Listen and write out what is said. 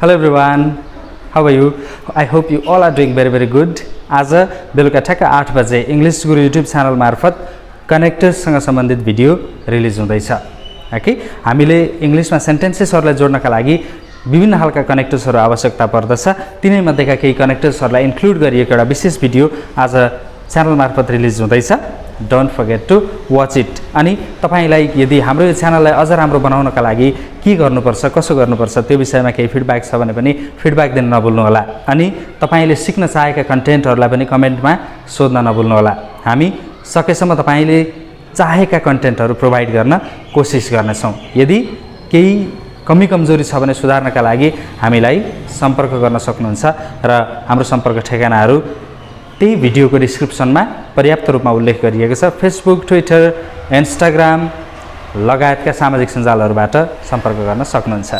Hello everyone, how are you? I hope you all are doing very good. आज बेलुका ठ्याक्क 8 बजे English गुरु YouTube channel मार्फत कनेक्टर्ससँग सम्बन्धित भिडियो रिलिज हुँदैछ है। हामीले इंग्लिशमा सेन्टेन्सेसहरुलाई जोड्नका लागि विभिन्न खालका कनेक्टर्सहरु आवश्यकता पर्दछ। तिनै मध्येका केही कनेक्टर्सहरुलाई इन्क्लुड गरिएको एउटा विशेष भिडियो आज च्यानल मार्फत रिलिज हुँदैछ। Don't forget to watch it. अनि तपाईलाई यदि हाम्रो यो च्यानललाई अझ राम्रो बनाउनका लागि के गर्नुपर्छ, कसो गर्नुपर्छ त्यो विषयमा केही फिडब्याक छ भने पनि फिडब्याक दिन नभुल्नु होला। अनि तपाईले सिक्न चाहेका कन्टेन्टहरुलाई पनि कमेन्टमा सोध्न नभुल्नु होला। हामी सकेसम्म तपाईले चाहेका कन्टेन्टहरु प्रोवाइड गर्न कोशिश गर्नेछौं। यदि केही कमी कमजोरी छ भने सुधार्नका लागि हामीलाई सम्पर्क गर्न सक्नुहुन्छ र हाम्रो सम्पर्क ठेगानाहरु त्यही भिडियोको डिस्क्रिप्सनमा पर्याप्त रूपमा उल्लेख गरिएको छ। फेसबुक, ट्विटर, इन्स्टाग्राम लगायतका सामाजिक सञ्जालहरुबाट सम्पर्क गर्न सक्नुहुन्छ।